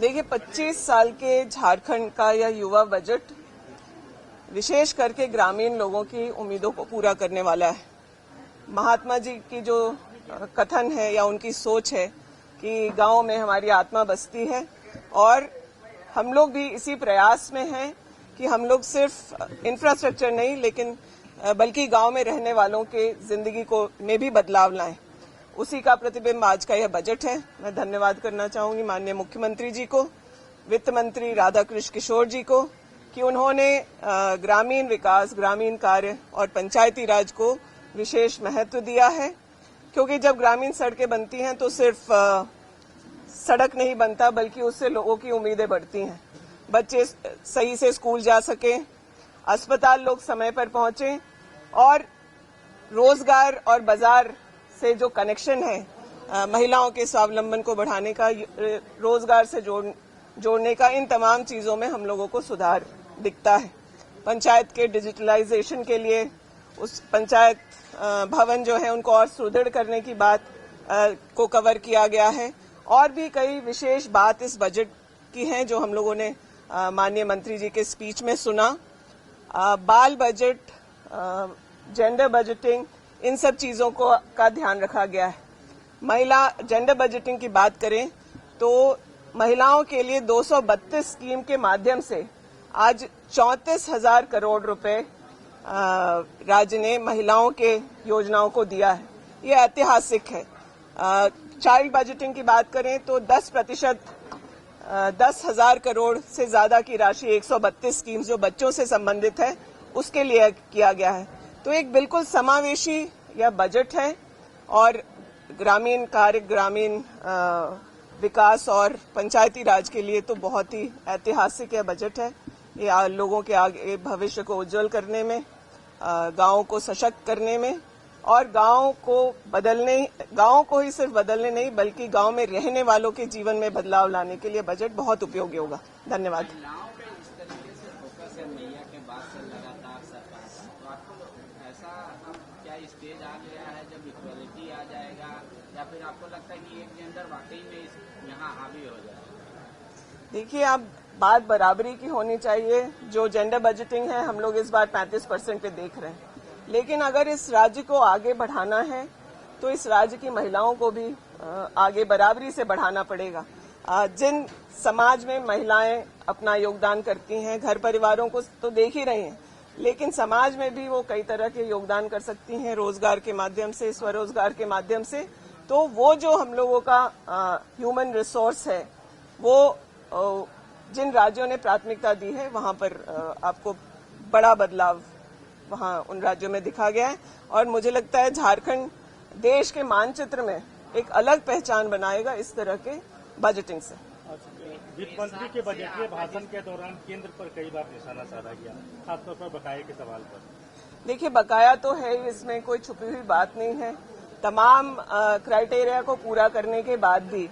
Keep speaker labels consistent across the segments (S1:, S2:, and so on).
S1: देखिए 25 साल के झारखंड का यह युवा बजट विशेष करके ग्रामीण लोगों की उम्मीदों को पूरा करने वाला है। महात्मा जी की जो कथन है या उनकी सोच है कि गांव में हमारी आत्मा बसती है और हम लोग भी इसी प्रयास में हैं कि हम लोग सिर्फ इंफ्रास्ट्रक्चर नहीं लेकिन बल्कि गांव में रहने वालों के जिंदगी को में भी बदलाव लाएं। उसी का प्रतिबिंब आज का यह बजट है। मैं धन्यवाद करना चाहूंगी माननीय मुख्यमंत्री जी को, वित्त मंत्री राधाकृष्ण किशोर जी को कि उन्होंने ग्रामीण विकास, ग्रामीण कार्य और पंचायती राज को विशेष महत्व दिया है, क्योंकि जब ग्रामीण सड़कें बनती हैं तो सिर्फ सड़क नहीं बनता बल्कि उससे लोगों की उम्मीदें बढ़ती हैं। बच्चे सही से स्कूल जा सकें, अस्पताल लोग समय पर पहुंचें और रोजगार और बाजार से जो कनेक्शन है महिलाओं के स्वावलंबन को बढ़ाने का, रोजगार से जोड़ने का, इन तमाम चीजों में हम लोगों को सुधार दिखता है। पंचायत के डिजिटलाइजेशन के लिए उस पंचायत भवन जो है उनको और सुदृढ़ करने की बात को कवर किया गया है और भी कई विशेष बात इस बजट की हैं जो हम लोगों ने माननीय मंत्री जी के स्पीच में सुना। बाल बजट, जेंडर बजटिंग, इन सब चीजों का ध्यान रखा गया है। महिला जेंडर बजटिंग की बात करें तो महिलाओं के लिए 232 स्कीम के माध्यम से आज 34,000 करोड़ रुपए राज्य ने महिलाओं के योजनाओं को दिया है। ये ऐतिहासिक है। चाइल्ड बजटिंग की बात करें तो 10% 10,000 करोड़ से ज्यादा की राशि 132 स्कीम्स जो बच्चों से संबंधित है उसके लिए किया गया है। तो एक बिल्कुल समावेशी यह बजट है और ग्रामीण कार्य, ग्रामीण विकास और पंचायती राज के लिए तो बहुत ही ऐतिहासिक यह बजट है। ये लोगों के आगे भविष्य को उज्जवल करने में, गांवों को सशक्त करने में और गांव को ही सिर्फ बदलने नहीं बल्कि गांव में रहने वालों के जीवन में बदलाव लाने के लिए बजट बहुत उपयोगी होगा। धन्यवाद।
S2: स्टेज आ गया है जब इक्वलिटी आ जाएगा या फिर आपको लगता है कि एक जेंडर वाकई में यहाँ हावी हो जाएगा?
S1: देखिए, अब बात बराबरी की होनी चाहिए। जो जेंडर बजटिंग है हम लोग इस बार 35% पे देख रहे हैं, लेकिन अगर इस राज्य को आगे बढ़ाना है तो इस राज्य की महिलाओं को भी आगे बराबरी से बढ़ाना पड़ेगा। जिन समाज में महिलाएं अपना योगदान करती हैं, घर परिवारों को तो देख ही रही हैं, लेकिन समाज में भी वो कई तरह के योगदान कर सकती हैं, रोजगार के माध्यम से, स्वरोजगार के माध्यम से। तो वो जो हम लोगों का ह्यूमन रिसोर्स है वो जिन राज्यों ने प्राथमिकता दी है वहां पर आपको बड़ा बदलाव वहां उन राज्यों में दिखा गया है और मुझे लगता है झारखंड देश के मानचित्र में एक अलग पहचान बनाएगा इस तरह के बजटिंग से।
S3: वित्त मंत्री के बजटीय भाषण के दौरान केंद्र पर कई बार निशाना साधा गया, खासतौर पर बकाये के सवाल पर। देखिए,
S1: बकाया तो है, इसमें कोई छुपी हुई बात नहीं है। तमाम क्राइटेरिया को पूरा करने के बाद भी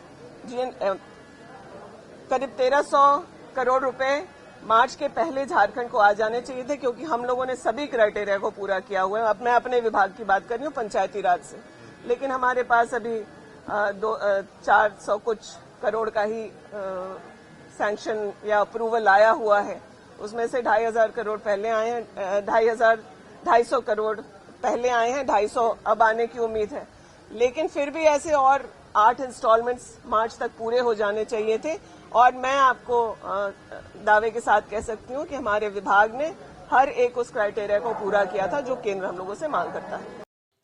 S1: करीब 1300 करोड़ रुपए मार्च के पहले झारखंड को आ जाने चाहिए थे, क्योंकि हम लोगों ने सभी क्राइटेरिया को पूरा किया हुआ है। अब मैं अपने विभाग की बात कर रही हूँ, पंचायती राज से, लेकिन हमारे पास अभी 400 कुछ करोड़ का ही सैंक्शन या अप्रूवल आया हुआ है। उसमें से 2,500 करोड़ पहले आए हैं, 250 करोड़ पहले आए हैं, 250 अब आने की उम्मीद है। लेकिन फिर भी ऐसे और 8 इंस्टॉलमेंट्स मार्च तक पूरे हो जाने चाहिए थे और मैं आपको दावे के साथ कह सकती हूँ कि हमारे विभाग ने हर एक उस क्राइटेरिया को पूरा किया था जो केंद्र हम लोगों से मांग करता है।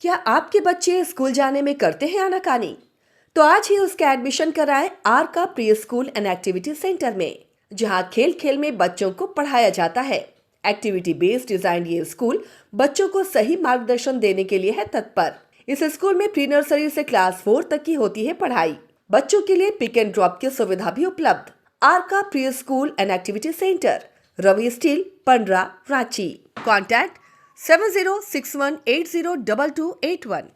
S4: क्या आपके बच्चे स्कूल जाने में करते हैं आनाकानी? तो आज ही उसका एडमिशन कराएं आर का pre school and activity centre में, जहां खेल खेल में बच्चों को पढ़ाया जाता है। एक्टिविटी बेस्ड डिजाइन ये स्कूल बच्चों को सही मार्गदर्शन देने के लिए है तत्पर। इस स्कूल में प्री नर्सरी से क्लास 4 तक की होती है पढ़ाई। बच्चों के लिए पिक एंड ड्रॉप की सुविधा भी उपलब्ध। आर का pre school and activity centre, Ravi steel, Pandra, Ranchi. Contact 7061802281।